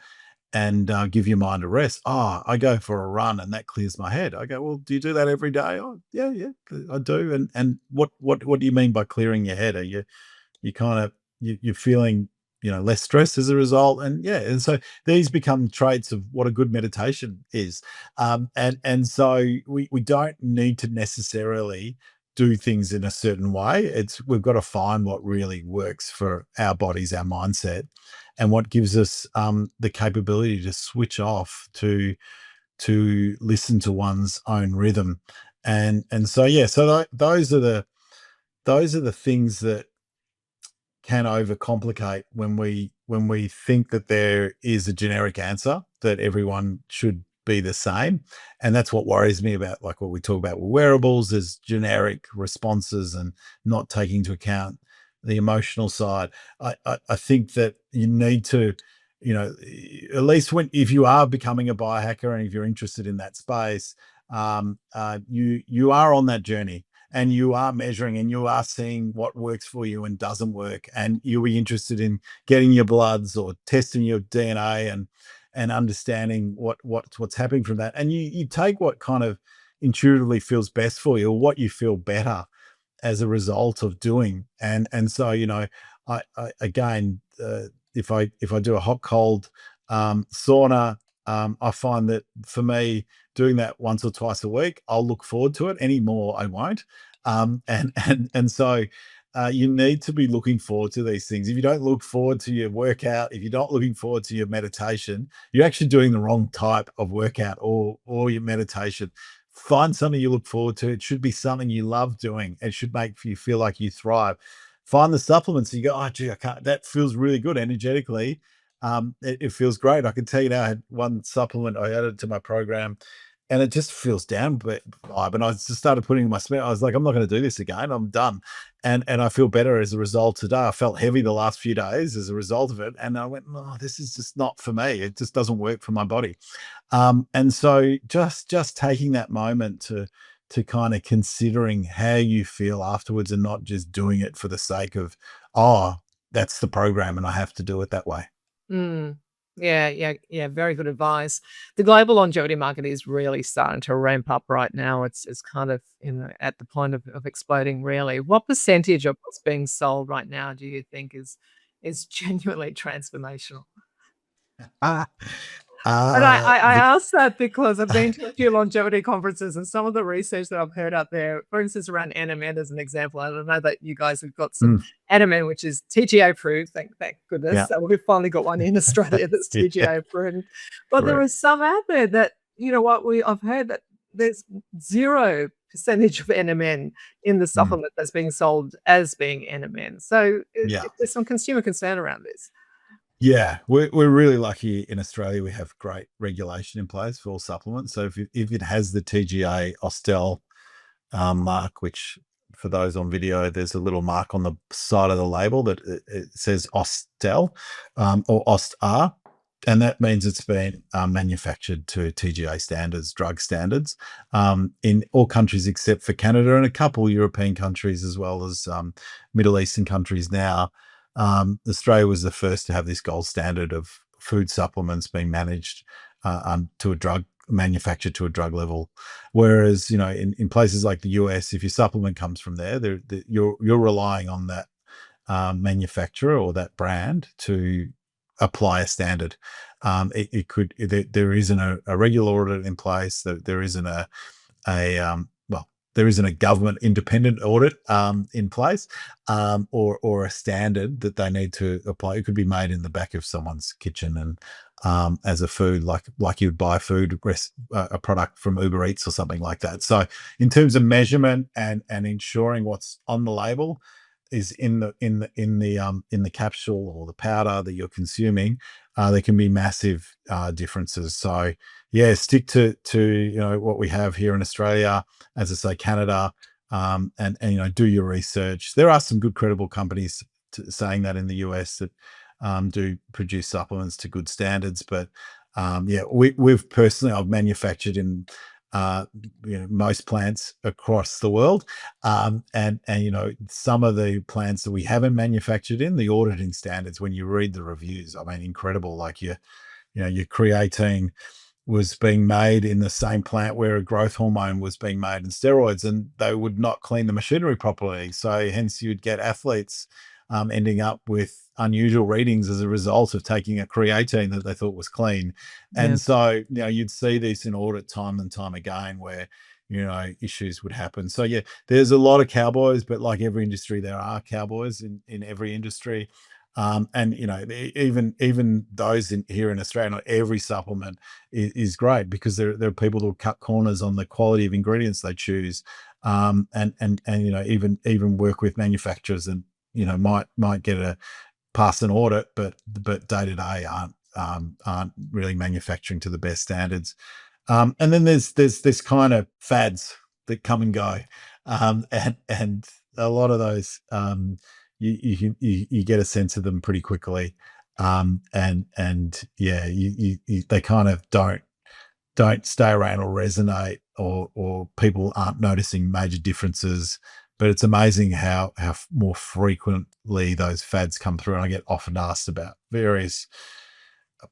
give your mind a rest? Oh, I go for a run and that clears my head. I go, well, do you do that every day? Oh, yeah, yeah, I do. And what do you mean by clearing your head? Are you kind of you're feeling less stressed as a result, and so these become traits of what a good meditation is. And so we don't need to necessarily do things in a certain way. We've got to find what really works for our bodies, our mindset, and what gives us the capability to switch off, to listen to one's own rhythm. And so, yeah, so those are the things that can overcomplicate when we think that there is a generic answer that everyone should be the same. And that's what worries me about, like what we talk about with wearables, is generic responses and not taking into account the emotional side. I think that you need to, at least if you are becoming a biohacker and if you're interested in that space, you are on that journey, and you are measuring and you are seeing what works for you and doesn't work, and you'll be interested in getting your bloods or testing your DNA and understanding what's happening from that, and you take what kind of intuitively feels best for you, or what you feel better as a result of doing. And so, I again, if I do a hot cold sauna, I find that for me, doing that once or twice a week, I'll look forward to it. Anymore, I won't. And so you need to be looking forward to these things. If you don't look forward to your workout, if you're not looking forward to your meditation, you're actually doing the wrong type of workout or your meditation. Find something you look forward to. It should be something you love doing. It should make you feel like you thrive. Find the supplements. You go, oh, gee, I can't. That feels really good energetically. It feels great. I can tell you now, I had one supplement I added to my program, and it just feels down vibe. And I just started putting in my smell. I was like, I'm not going to do this again. I'm done. And I feel better as a result today. I felt heavy the last few days as a result of it. And I went, no, this is just not for me. It just doesn't work for my body. And so just taking that moment to kind of considering how you feel afterwards, and not just doing it for the sake of, oh, that's the program and I have to do it that way. Mm. Yeah, yeah, yeah. Very good advice. The global longevity market is really starting to ramp up right now. It's kind of at the point of exploding. Really, what percentage of what's being sold right now do you think is genuinely transformational? Ah, And I, uh, I, I the, ask that because I've been to a few longevity conferences, and some of the research that I've heard out there, for instance, around NMN as an example. I don't know that you guys have got some mm, NMN, which is TGA approved. Thank goodness. yeah, So we've finally got one in Australia that's yeah, TGA approved. But there are correct. some out there that, I've heard that there's 0% of NMN in the Mm, supplement that's being sold as being NMN. So yeah. there's some consumer concern around this. Yeah, we're really lucky in Australia. We have great regulation in place for all supplements. So if it has the TGA Austell mark, which for those on video, there's a little mark on the side of the label that it says Austell or Ostar, and that means it's been manufactured to TGA standards, drug standards, in all countries except for Canada and a couple European countries, as well as Middle Eastern countries now. Australia was the first to have this gold standard of food supplements being managed to a drug manufactured to a drug level. Whereas, in places like the US, if your supplement comes from there, you're relying on that manufacturer or that brand to apply a standard. There isn't a regular audit in place. There isn't there isn't a government independent audit in place, or a standard that they need to apply. It could be made in the back of someone's kitchen and as a food, like you'd buy a product from Uber Eats or something like that. So in terms of measurement and ensuring what's on the label is in the capsule or the powder that you're consuming, there can be massive differences. So yeah, stick to what we have here in Australia, as I say, Canada, and do your research. There are some good credible companies saying that in the US that do produce supplements to good standards, but I've manufactured in most plants across the world, and some of the plants that we haven't manufactured in, the auditing standards, when you read the reviews, I mean, incredible. Like your creatine was being made in the same plant where a growth hormone was being made in steroids, and they would not clean the machinery properly. So hence you'd get athletes ending up with unusual readings as a result of taking a creatine that they thought was clean. And so, you'd see this in audit time and time again where, issues would happen. So yeah, there's a lot of cowboys, but like every industry, there are cowboys in every industry. And even those here in Australia, not every supplement is great, because there are people who cut corners on the quality of ingredients they choose, and even work with manufacturers and might get a pass an audit, but day to day aren't really manufacturing to the best standards. And then there's this kind of fads that come and go, and a lot of those you get a sense of them pretty quickly, and yeah, they kind of don't stay around or resonate, or people aren't noticing major differences. But it's amazing how more frequently those fads come through. And I get often asked about various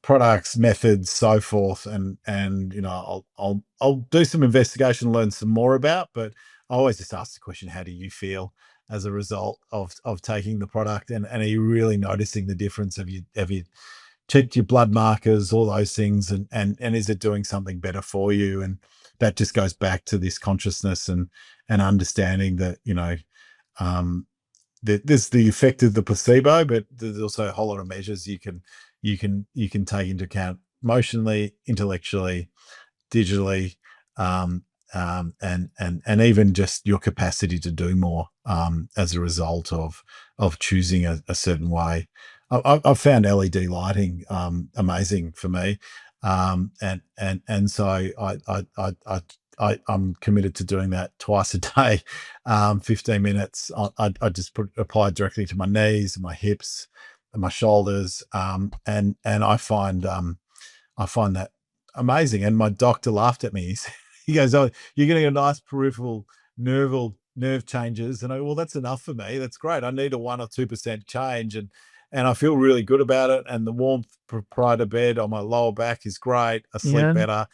products, methods, so forth, and I'll do some investigation, learn some more about. But I always just ask the question: how do you feel as a result of taking the product? And are you really noticing the difference? Have you checked your blood markers, all those things, and is it doing something better for you? And that just goes back to this consciousness and understanding that there's the effect of the placebo, but there's also a whole lot of measures you can take into account emotionally, intellectually, digitally, and even just your capacity to do more as a result of choosing a certain way. I've found LED lighting amazing for me, and so I'm committed to doing that twice a day, 15 minutes. I just apply it directly to my knees, my hips, and my shoulders, and I find that amazing. And my doctor laughed at me. He goes, "Oh, you're getting a nice peripheral nerve changes," and well, that's enough for me. That's great. I need a 1 or 2% change, and I feel really good about it. And the warmth prior to bed on my lower back is great. I sleep better.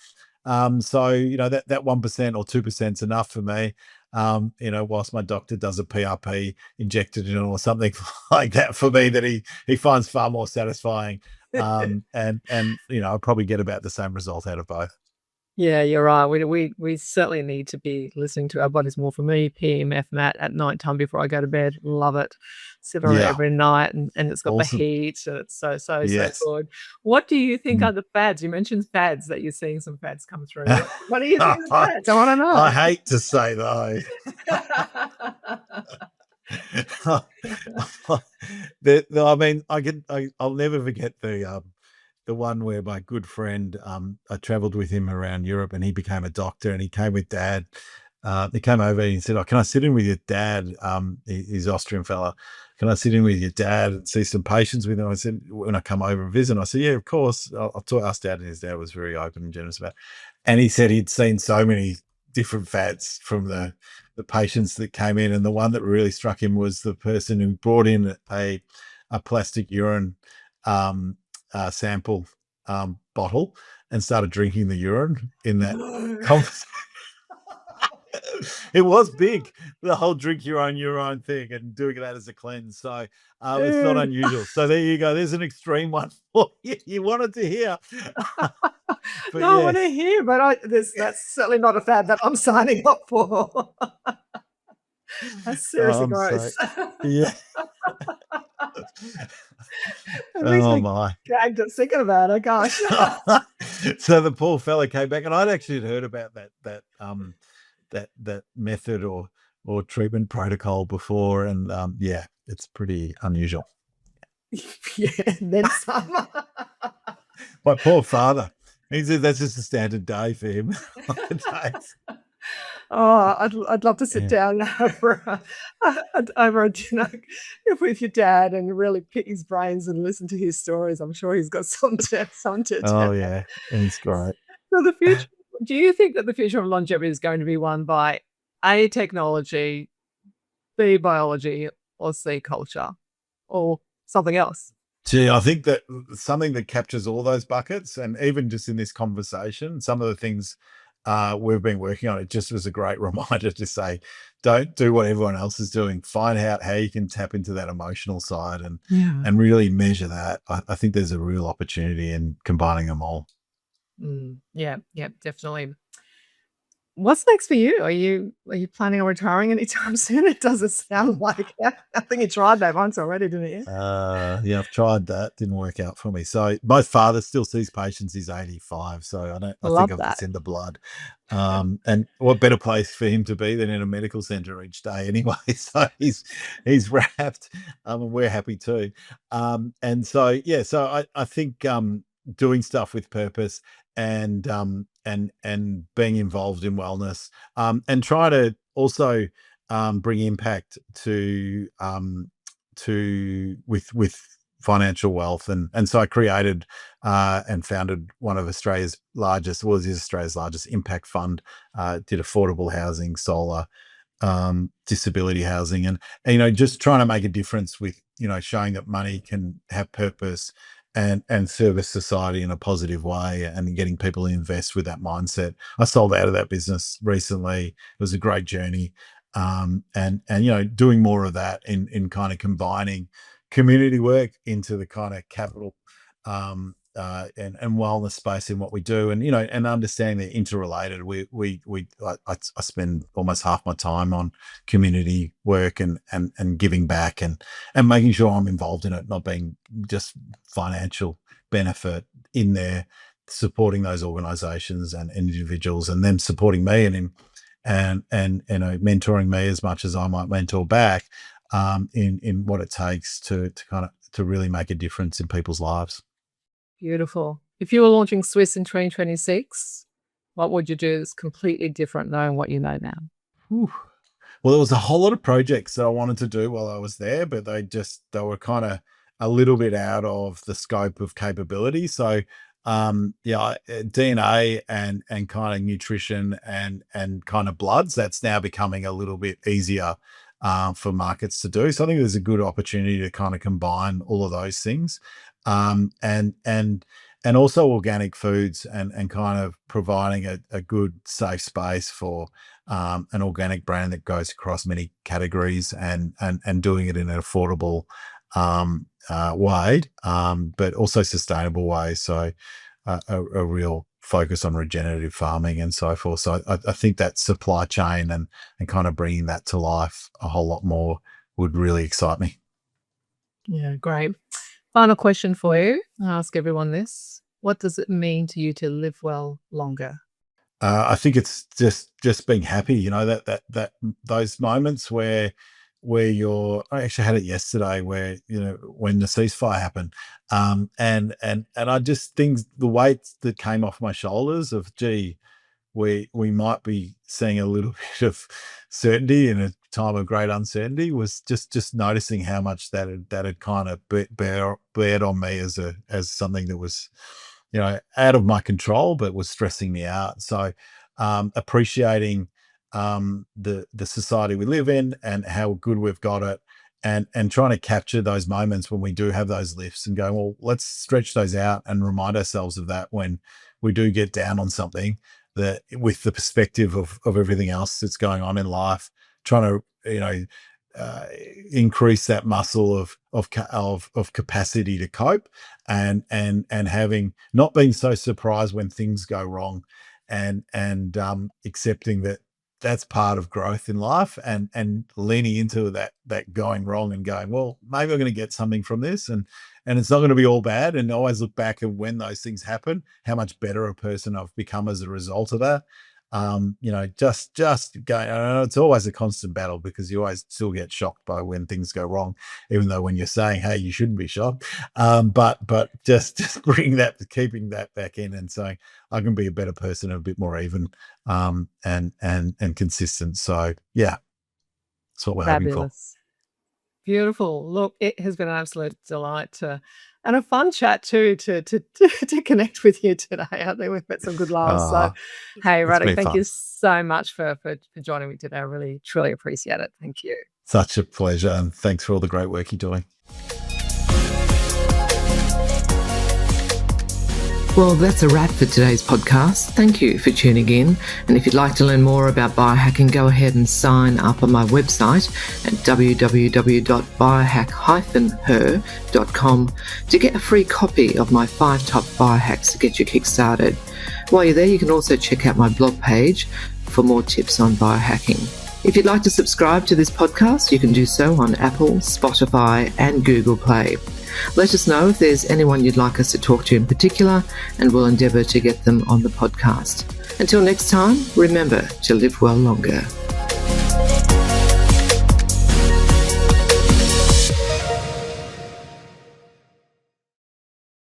So that 1% or 2% is enough for me. Whilst my doctor does a PRP injected in or something like that for me, that he finds far more satisfying. And I'll probably get about the same result out of both. Yeah, you're right. We certainly need to be listening to our bodies more. For me, PEMF mat at night time before I go to bed. Love it. Sit on it every night, and it's got the heat, and it's so good. What do you think are the fads? You mentioned fads, that you're seeing some fads come through. What do you think of fads? I want to know. I hate to say though. I mean, I'll never forget the one where my good friend, I traveled with him around Europe, and he became a doctor, and he came with dad. He came over and he said, "Oh, can I sit in with your dad?" He's Austrian fella. "Can I sit in with your dad and see some patients with him?" I said, "When I come over and visit." I said, "Yeah, of course." I'll ask dad, and his dad was very open and generous about it. And he said he'd seen so many different fads from the patients that came in, and the one that really struck him was the person who brought in a plastic urine sample bottle and started drinking the urine in that conversation. It was big, the whole drink your own thing and doing that as a cleanse. So it's not Dude, unusual. So there you go. There's an extreme one for you. You wanted to hear. But no, I want to yes. hear, but that's certainly not a fad that I'm signing up for. That's seriously I'm sorry. gross. Yeah. It makes Oh me my. gagged at thinking about it. Gosh. So the poor fella came back, and I'd actually heard about that method or treatment protocol before, and yeah, it's pretty unusual. Yeah, and then some. My poor father. He said that's just a standard day for him. Oh, I'd love to sit Yeah. down over a dinner with your dad and really pick his brains and listen to his stories. I'm sure he's got something to Oh tell. yeah, it's great. So the future, do you think that the future of longevity is going to be won by A, technology, B, biology, or C, culture, or something else? Gee, I think that something that captures all those buckets, and even just in this conversation, some of the things we've been working on, it just was a great reminder to say, don't do what everyone else is doing. Find out how you can tap into that emotional side Yeah. and really measure that. I think there's a real opportunity in combining them all. Yeah, definitely. What's next for you? Are you planning on retiring anytime soon? It doesn't sound like it. I think you tried that once already, didn't you? Yeah, I've tried that. Didn't work out for me. So my father still sees patients. He's 85. So I think Love I've that. it's in the blood. And what better place for him to be than in a medical center each day anyway. So he's wrapped. And we're happy too. And so yeah, so I think doing stuff with purpose and being involved in wellness, and try to also bring impact to with financial wealth, and so I created and founded one of Australia's largest, well, it is Australia's largest impact fund. Did affordable housing, solar, disability housing, and just trying to make a difference with showing that money can have purpose and service society in a positive way, and getting people to invest with that mindset. I sold out of that business recently. It was a great journey. And doing more of that in kind of combining community work into the kind of capital and wellness space in what we do, and understanding they're interrelated. I spend almost half my time on community work and giving back and making sure I'm involved in it, not being just financial benefit in there, supporting those organizations and individuals, and them supporting me and mentoring me as much as I might mentor back, in what it takes to really make a difference in people's lives. Beautiful. If you were launching Swisse in 2026, what would you do that's completely different knowing what you know now? Whew. Well, there was a whole lot of projects that I wanted to do while I was there, but they were kind of a little bit out of the scope of capability. So, DNA and kind of nutrition and kind of bloods, that's now becoming a little bit easier for markets to do. So I think there's a good opportunity to kind of combine all of those things, and also organic foods and kind of providing a good safe space for an organic brand that goes across many categories, and doing it in an affordable way, but also sustainable way. So a real focus on regenerative farming and so forth. So I think that supply chain and kind of bringing that to life a whole lot more would really excite me. Yeah, great. Final question for you. I ask everyone this. What does it mean to you to live well longer? I think it's just being happy, that those moments where I actually had it yesterday, where when the ceasefire happened, and I just things the weight that came off my shoulders of, gee, we might be seeing a little bit of certainty in a time of great uncertainty, was just noticing how much that had kind of bared on me as something that was out of my control, but was stressing me out. So appreciating the society we live in and how good we've got it, and trying to capture those moments when we do have those lifts, and go, well, let's stretch those out and remind ourselves of that when we do get down on something. with the perspective of everything else that's going on in life, trying to, increase that muscle of capacity to cope, and having, not being so surprised when things go wrong, and accepting that that's part of growth in life, and leaning into that going wrong and going, well, maybe I'm going to get something from this, and it's not going to be all bad, and always look back at when those things happen, how much better a person I've become as a result of that. Just going, I know it's always a constant battle, because you always still get shocked by when things go wrong, even though when you're saying, hey, you shouldn't be shocked. But just keeping that back in and saying, I can be a better person, a bit more even, and consistent. So yeah, that's what we're hoping for. Fabulous. Beautiful. Look, it has been an absolute delight and a fun chat too to connect with you today. I think we've met some good laughs. So, hey, it's Radek, been thank fun. you so much for joining me today. I really, truly appreciate it. Thank you. Such a pleasure, and thanks for all the great work you're doing. Well, that's a wrap for today's podcast. Thank you for tuning in. And if you'd like to learn more about biohacking, go ahead and sign up on my website at www.biohack-her.com to get a free copy of my 5 top biohacks to get you kick-started. While you're there, you can also check out my blog page for more tips on biohacking. If you'd like to subscribe to this podcast, you can do so on Apple, Spotify, and Google Play. Let us know if there's anyone you'd like us to talk to in particular, and we'll endeavour to get them on the podcast. Until next time, remember to live well longer.